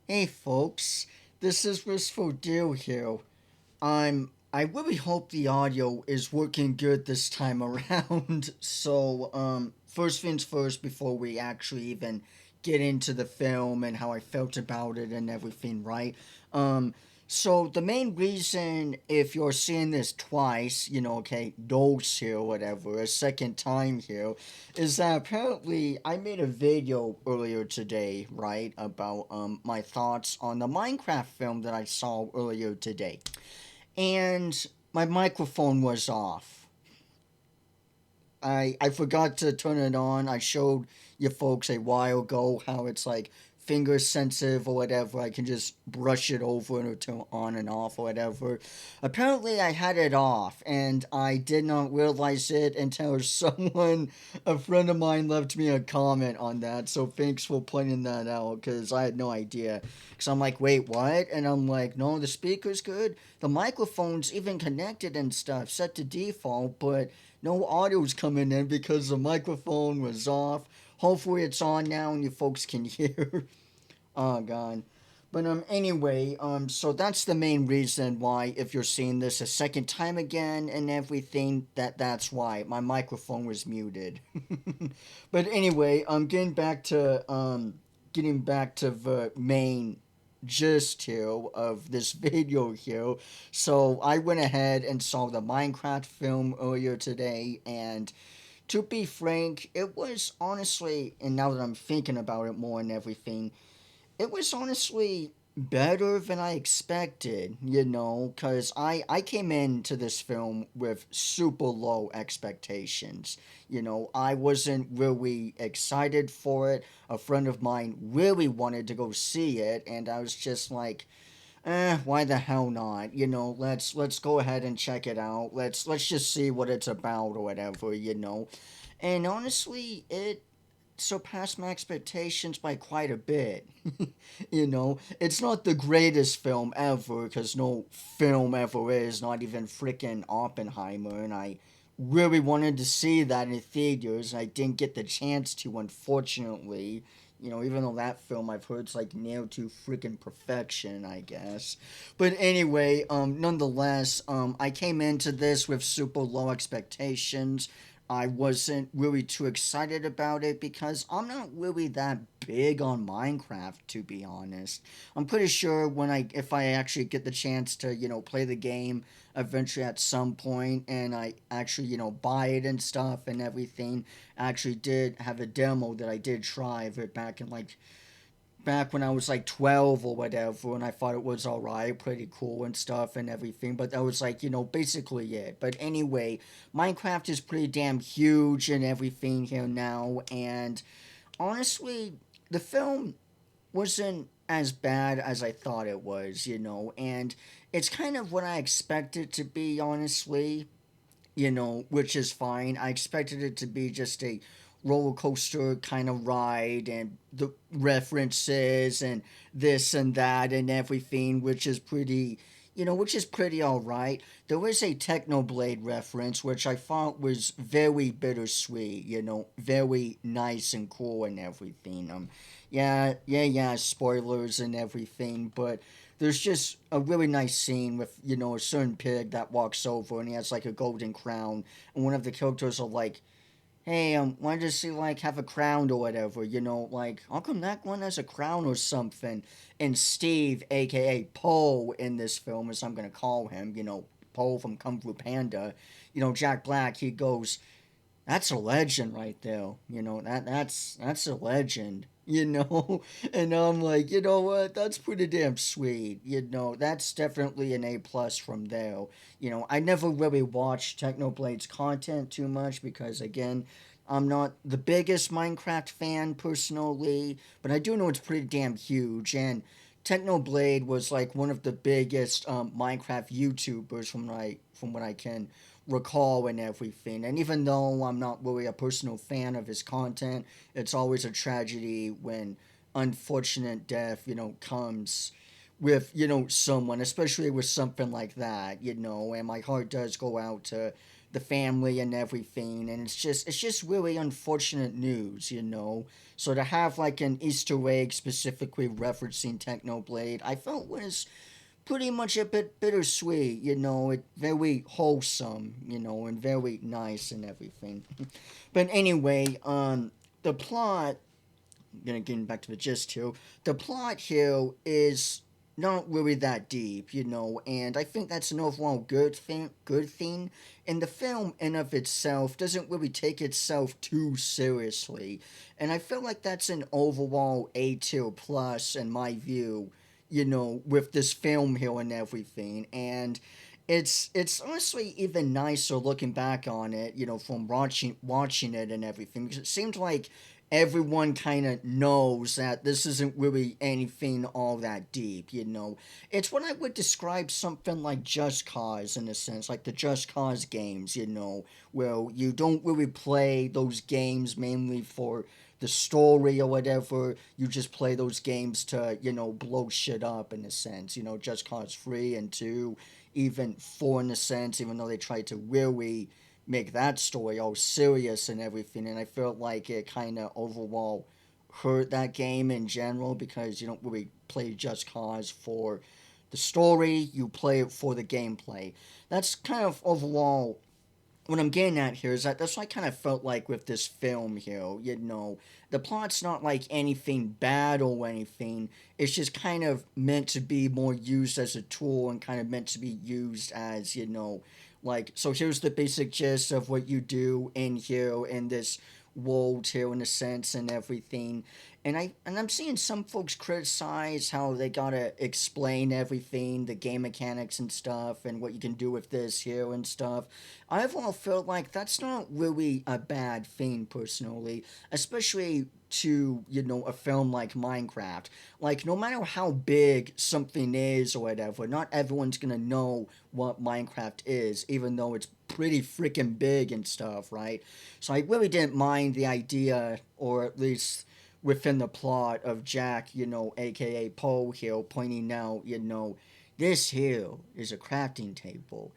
Hey folks, this is Wistful Deal here. I really hope the audio is working good this time around. First things first, before we actually even get into the film and how I felt about it and everything, right? Um, the main reason, if you're seeing this twice, okay, dose here, whatever, a second time here, is that apparently I made a video earlier today, right, about my thoughts on the Minecraft film that I saw earlier today, and my microphone was off. I forgot to turn it on. I showed you folks a while ago how it's like finger sensitive or whatever. I can just brush it over and turn on and off or whatever. Apparently, I had it off and I did not realize it until someone, a friend of mine, left me a comment on that. So thanks for pointing that out because I had no idea. Because I'm like, wait, what? And I'm like, no, the speaker's good. The microphone's even connected and stuff, set to default, but no audio's coming in because the microphone was off. Hopefully it's on now and you folks can hear. Oh god. But anyway, so that's the main reason why if you're seeing this a second time again and everything, that's why my microphone was muted. But anyway, I'm getting back to the main gist here of this video here. So I went ahead and saw the Minecraft film earlier today, and to be frank, it was honestly, and now that I'm thinking about it more and everything, it was honestly better than I expected, because I came into this film with super low expectations. I wasn't really excited for it. A friend of mine really wanted to go see it, and I was just like, why the hell not? Let's go ahead and check it out. Let's just see what it's about or whatever. And honestly, it surpassed my expectations by quite a bit. It's not the greatest film ever, because no film ever is, not even freaking Oppenheimer, and I really wanted to see that in theaters, and I didn't get the chance to, unfortunately. Even though that film I've heard is like nailed to freaking perfection, I guess. But anyway, nonetheless, I came into this with super low expectations. I wasn't really too excited about it because I'm not really that big on Minecraft, to be honest. I'm pretty sure if I actually get the chance to, play the game eventually at some point and I actually, buy it and stuff and everything. I actually did have a demo that I did try of it back when I was like 12 or whatever, and I thought it was alright, pretty cool and stuff and everything, but that was like, basically it. But anyway, Minecraft is pretty damn huge and everything here now, and honestly, the film wasn't as bad as I thought it was, and it's kind of what I expected to be, honestly, which is fine. I expected it to be just a roller coaster kind of ride and the references and this and that and everything, which is pretty all right. There was a Technoblade reference, which I thought was very bittersweet, very nice and cool and everything. Yeah, spoilers and everything, but there's just a really nice scene with a certain pig that walks over and he has like a golden crown, and one of the characters are like, hey, why does he like have a crown or whatever, like how come that one has a crown or something? And Steve, aka Poe in this film, as I'm gonna call him, Poe from Kung Fu Panda, Jack Black, he goes, that's a legend right there. That's a legend. And I'm like, you know what? That's pretty damn sweet. That's definitely an A plus from there. I never really watched Technoblade's content too much because again, I'm not the biggest Minecraft fan personally, but I do know it's pretty damn huge. And Technoblade was like one of the biggest Minecraft YouTubers from what I can recall and everything. And even though I'm not really a personal fan of his content, it's always a tragedy when unfortunate death, comes with, someone, especially with something like that, and my heart does go out to the family and everything, and it's just really unfortunate news, So to have like an Easter egg specifically referencing Technoblade, I felt was pretty much a bit bittersweet, it very wholesome, and very nice and everything. But anyway, the plot, getting back to the gist here, the plot here is not really that deep, and I think that's an overall good thing. And the film in of itself doesn't really take itself too seriously, and I feel like that's an overall A tier plus in my view, with this film here and everything. And it's honestly even nicer looking back on it, from watching it and everything, because it seems like everyone kind of knows that this isn't really anything all that deep, It's what I would describe something like Just Cause in a sense, like the Just Cause games, where you don't really play those games mainly for the story or whatever. You just play those games to, blow shit up in a sense, Just Cause 3 and 2, even 4 in a sense, even though they tried to really make that story all serious and everything. And I felt like it kind of overall hurt that game in general, because you don't really play Just Cause for the story, you play it for the gameplay. That's kind of overall what I'm getting at here, is that that's what I kind of felt like with this film here. The plot's not like anything bad or anything. It's just kind of meant to be more used as a tool, and kind of meant to be used as, like, so here's the basic gist of what you do in here in this world here in a sense and everything. And I'm seeing some folks criticize how they gotta explain everything, the game mechanics and stuff, and what you can do with this here and stuff. I've all felt like that's not really a bad thing personally, especially to, a film like Minecraft. Like, no matter how big something is or whatever, not everyone's gonna know what Minecraft is, even though it's pretty freaking big and stuff, right? So I really didn't mind the idea, or at least within the plot, of Jack, aka Poe here, pointing out, this here is a crafting table.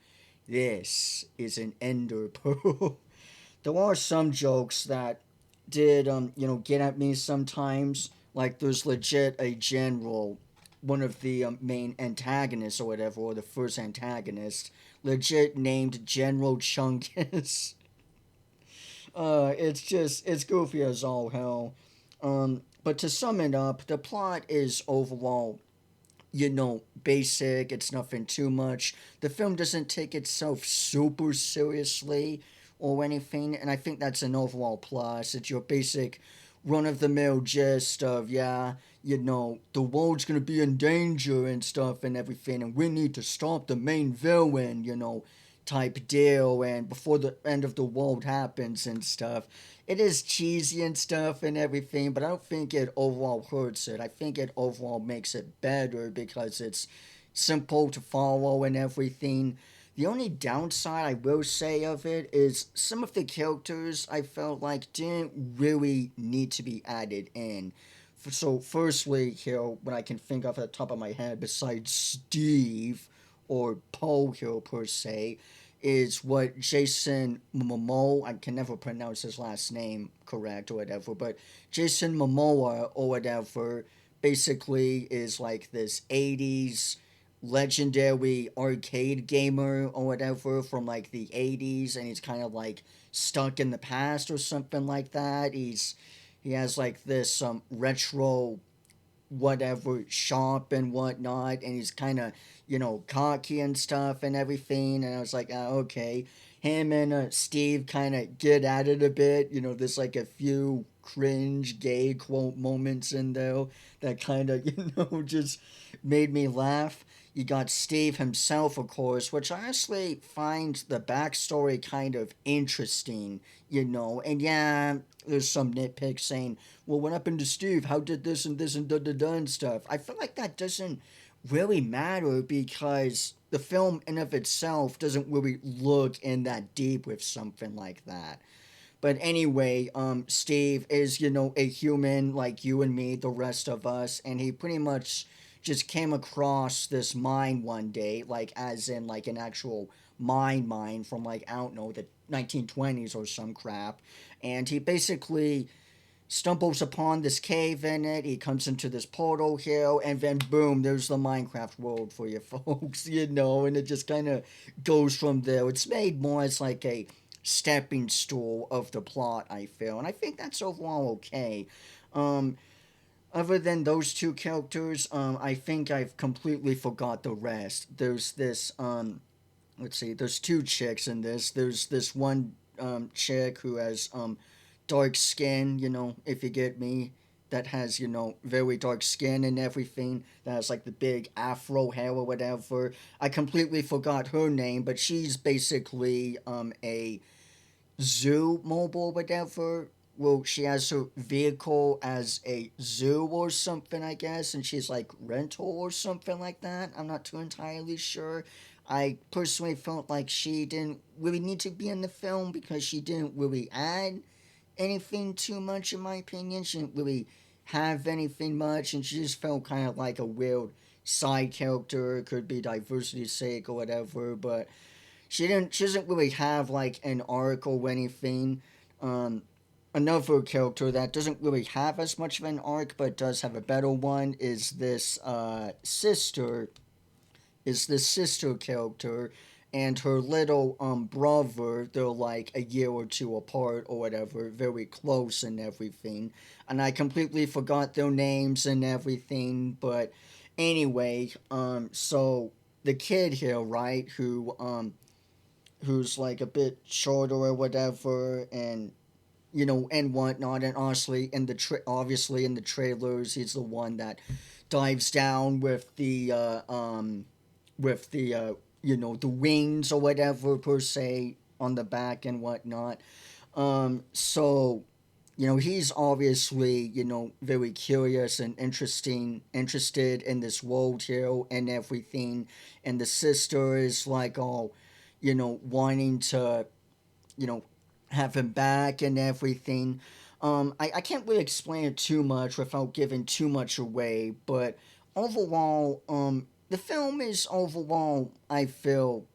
This is an ender pearl. There are some jokes that did, get at me sometimes. Like, there's legit a general, one of the main antagonists or whatever, or the first antagonist, legit named General Chungus. It's goofy as all hell. But to sum it up, the plot is overall, basic. It's nothing too much. The film doesn't take itself super seriously or anything, and I think that's an overall plus. It's your basic run of the mill gist of, yeah, the world's gonna be in danger and stuff and everything, and we need to stop the main villain, type deal, and before the end of the world happens and stuff. It is cheesy and stuff and everything, but I don't think it overall hurts it. I think it overall makes it better, because it's simple to follow and everything. The only downside I will say of it is some of the characters I felt like didn't really need to be added in. So, firstly, here, what I can think of at the top of my head, besides Steve or Poe here per se, is what Jason Momoa, I can never pronounce his last name correct or whatever, but Jason Momoa or whatever basically is like this 80s legendary arcade gamer or whatever from like the 80s, and he's kind of like stuck in the past or something like that. He has like this retro whatever shop and whatnot, and he's kind of, cocky and stuff and everything. And I was like, okay. Him and Steve kind of get at it a bit. There's like a few cringe gay quote moments in there that kind of, just made me laugh. You got Steve himself, of course, which I honestly find the backstory kind of interesting, And yeah, there's some nitpicks saying, well, what happened to Steve? How did this and da da da and stuff? I feel like that doesn't really matter, because the film in of itself doesn't really look in that deep with something like that. But anyway, Steve is, a human like you and me, the rest of us, and he pretty much just came across this mine one day, like as in like an actual mine from like, I don't know, the 1920s or some crap. And he basically stumbles upon this cave in it. He comes into this portal here, and then boom, there's the Minecraft world for you folks, and it just kind of goes from there. It's made more as like a stepping stool of the plot, I feel, and I think that's overall okay. Um, Other than those two characters, I think I've completely forgot the rest. There's this, let's see, there's two chicks in this. There's this one chick who has dark skin, if you get me, that has, very dark skin and everything, that has like the big afro hair or whatever. I completely forgot her name, but she's basically a zoo mobile, whatever. Well, she has her vehicle as a zoo or something, I guess, and she's like rental or something like that. I'm not too entirely sure. I personally felt like she didn't really need to be in the film because she didn't really add anything too much, in my opinion. She didn't really have anything much, and she just felt kind of like a weird side character. It could be diversity's sake or whatever, but she doesn't really have like an arc or anything. Um, Another character that doesn't really have as much of an arc but does have a better one is this sister character and her little brother. They're like a year or two apart or whatever, very close and everything, and I completely forgot their names and everything. But anyway, so the kid here, right, who's like a bit shorter or whatever, and and whatnot. And honestly, obviously in the trailers, he's the one that dives down with the the wings or whatever per se on the back and whatnot. So he's obviously very curious and interested in this world here and everything. And the sister is like all wanting to you know, have him back and everything. I can't really explain it too much without giving too much away, but overall, the film is overall, I feel,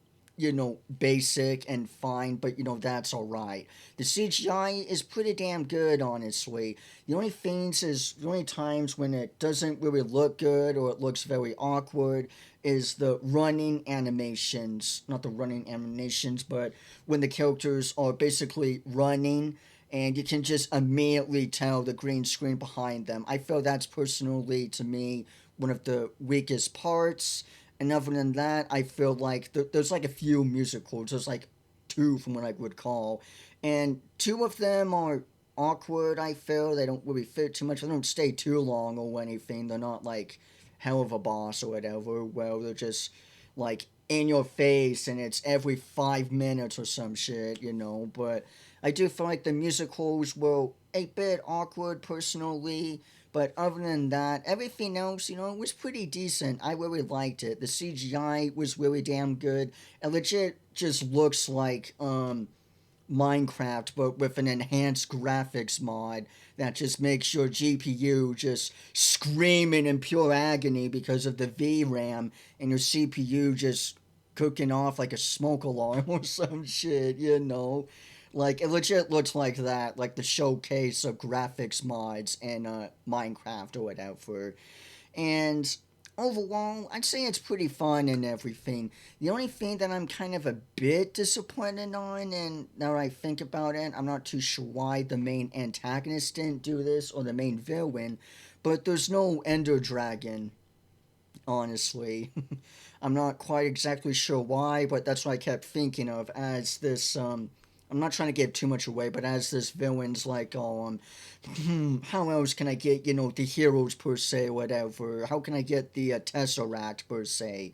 basic and fine, but that's alright. The CGI is pretty damn good, honestly. The only times when it doesn't really look good or it looks very awkward is the running animations. Not the running animations, but when the characters are basically running and you can just immediately tell the green screen behind them. I feel that's personally, to me, one of the weakest parts. And other than that, I feel like there's like a few musicals. There's like two from what I would call. And two of them are awkward, I feel. They don't really fit too much. They don't stay too long or anything. They're not like Hell of a Boss or whatever. Well, they're just like in your face and it's every 5 minutes or some shit, But I do feel like the musicals were a bit awkward personally. But other than that, everything else, it was pretty decent. I really liked it. The CGI was really damn good. It legit just looks like Minecraft, but with an enhanced graphics mod that just makes your GPU just screaming in pure agony because of the VRAM and your CPU just cooking off like a smoke alarm or some shit. Like, it legit looks like that, like the showcase of graphics mods in Minecraft or whatever. And overall, I'd say it's pretty fun and everything. The only thing that I'm kind of a bit disappointed on, and now that I think about it, I'm not too sure why the main antagonist didn't do this or the main villain, but there's no Ender Dragon, honestly. I'm not quite exactly sure why, but that's what I kept thinking of as this. I'm not trying to give too much away, but as this villain's like, how else can I get, the heroes per se, whatever? How can I get the Tesseract per se,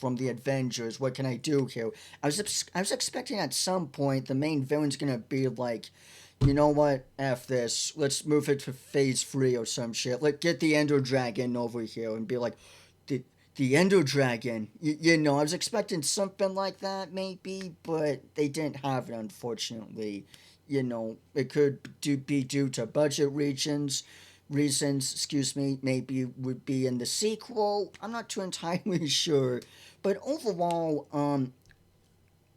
from the Avengers? What can I do here? I was expecting at some point the main villain's gonna be like, you know what? F this. Let's move it to phase 3 or some shit. Let get the Ender Dragon over here and be like, the the Ender Dragon. I was expecting something like that maybe, but they didn't have it unfortunately. It could be due to budget reasons. Excuse me. Maybe would be in the sequel. I'm not too entirely sure, but overall,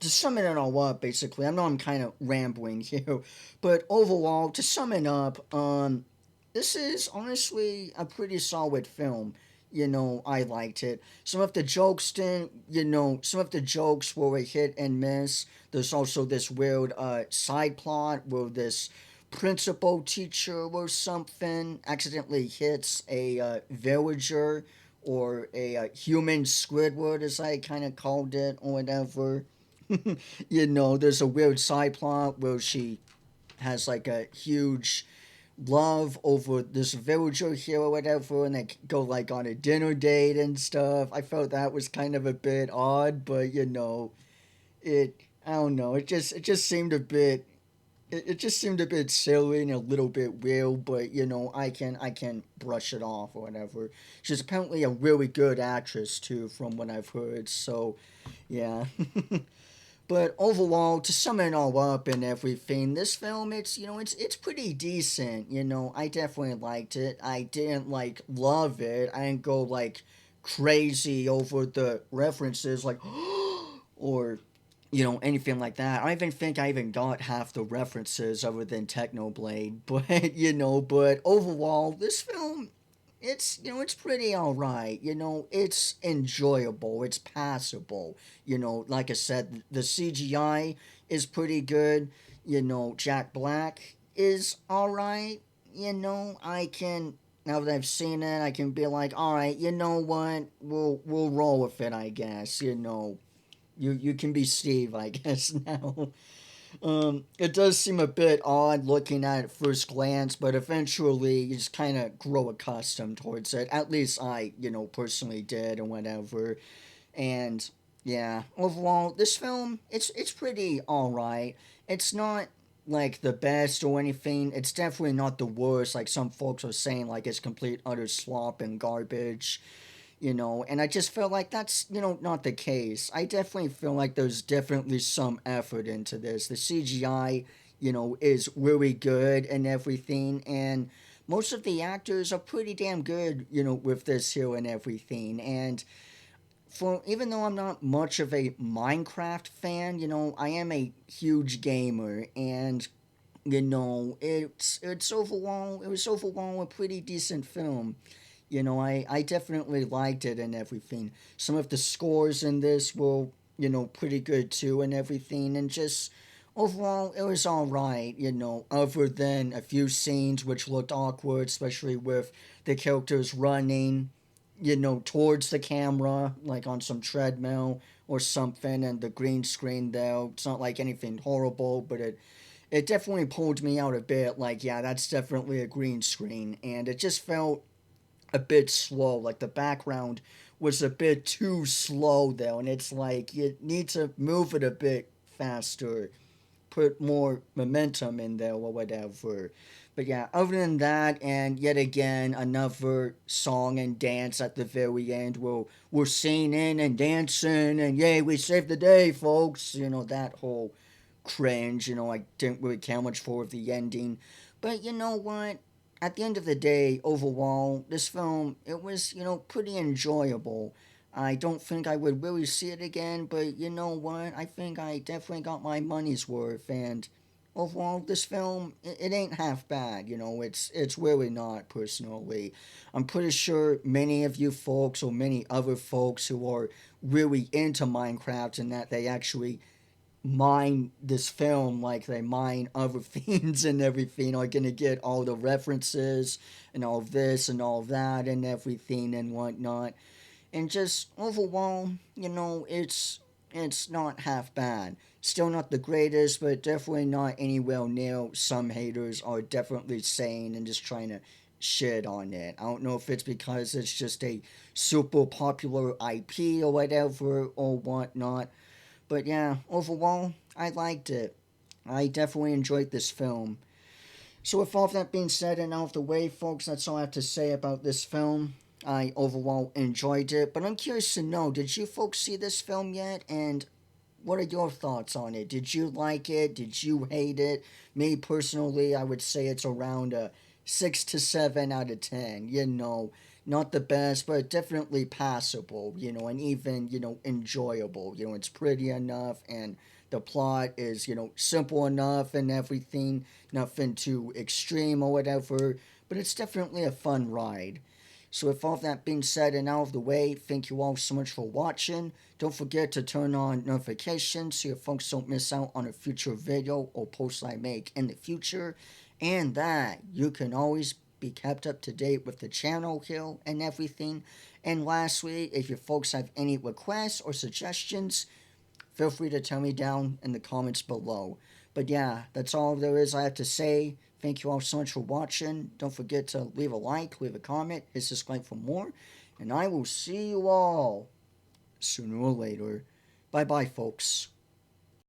to sum it all up, basically, I know I'm kind of rambling here, but overall, to sum it up, this is honestly a pretty solid film. I liked it. Some of the jokes didn't, some of the jokes were a hit and miss. There's also this weird side plot where this principal teacher or something accidentally hits a villager or a human Squidward, as I kind of called it, or whatever. There's a weird side plot where she has like a huge love over this villager here or whatever, and they go like on a dinner date and stuff. I felt that was kind of a bit odd, but it I don't know. It just seemed a bit. It just seemed a bit silly and a little bit weird, but I can brush it off or whatever. She's apparently a really good actress too, from what I've heard. So, yeah. But overall, to sum it all up and everything, this film it's pretty decent. I definitely liked it. I didn't like love it. I didn't go like crazy over the references like or anything like that. I don't even think I even got half the references other than Technoblade. But overall, this film it's pretty all right. It's enjoyable. It's passable. Like I said, the CGI is pretty good. Jack Black is all right. I can now that I've seen it, I can be like, all right, you know what? We'll roll with it, I guess. You can be Steve, I guess now. It does seem a bit odd looking at it first glance, but eventually you just kind of grow accustomed towards it. At least I, personally did or whatever. And yeah, overall, this film it's pretty all right. It's not like the best or anything. It's definitely not the worst. Like some folks are saying, like it's complete utter slop and garbage. And I just feel like that's not the case. I definitely feel like there's definitely some effort into this. The CGI is really good and everything, and most of the actors are pretty damn good with this here and everything. And for even though I'm not much of a Minecraft fan, I am a huge gamer, and it was overall a pretty decent film. I definitely liked it and everything. Some of the scores in this were, pretty good too and everything. And just overall, it was all right, other than a few scenes which looked awkward, especially with the characters running, towards the camera, like on some treadmill or something, and the green screen there. It's not like anything horrible, but it definitely pulled me out a bit. Like, yeah, that's definitely a green screen. And it just felt a bit slow. Like the background was a bit too slow though, and it's like you need to move it a bit faster, put more momentum in there or whatever. But yeah, other than that, and yet again another song and dance at the very end where we're singing and dancing and yay, we saved the day, folks. That whole cringe. I didn't really care much for the ending. But you know what? At the end of the day, overall, this film, it was, pretty enjoyable. I don't think I would really see it again, but you know what? I think I definitely got my money's worth, and overall, this film, it ain't half bad. It's really not, personally. I'm pretty sure many of you folks or many other folks who are really into Minecraft and that they actually mine this film like they mine other things and everything are gonna get all the references and all of this and all of that and everything and whatnot. And just overall, it's not half bad. Still not the greatest, but definitely not anywhere near some haters are definitely saying and just trying to shit on it. I don't know if it's because it's just a super popular IP or whatever or whatnot, but yeah, overall, I liked it. I definitely enjoyed this film. So, with all of that being said and out of the way, folks, that's all I have to say about this film. I overall enjoyed it, but I'm curious to know, did you folks see this film yet? And what are your thoughts on it? Did you like it? Did you hate it? Me personally, I would say it's around a 6 to 7 out of 10. not the best, but definitely passable, and even, enjoyable. It's pretty enough, and the plot is, simple enough and everything, nothing too extreme or whatever, but it's definitely a fun ride. So, with all that being said and out of the way, thank you all so much for watching. Don't forget to turn on notifications so your folks don't miss out on a future video or post I make in the future, and that you can always be kept up to date with the channel here and everything. And lastly, if your folks have any requests or suggestions, feel free to tell me down in the comments below. But yeah, that's all there is I have to say. Thank you all so much for watching. Don't forget to leave a like, leave a comment, hit subscribe for more. And I will see you all sooner or later. Bye bye, folks.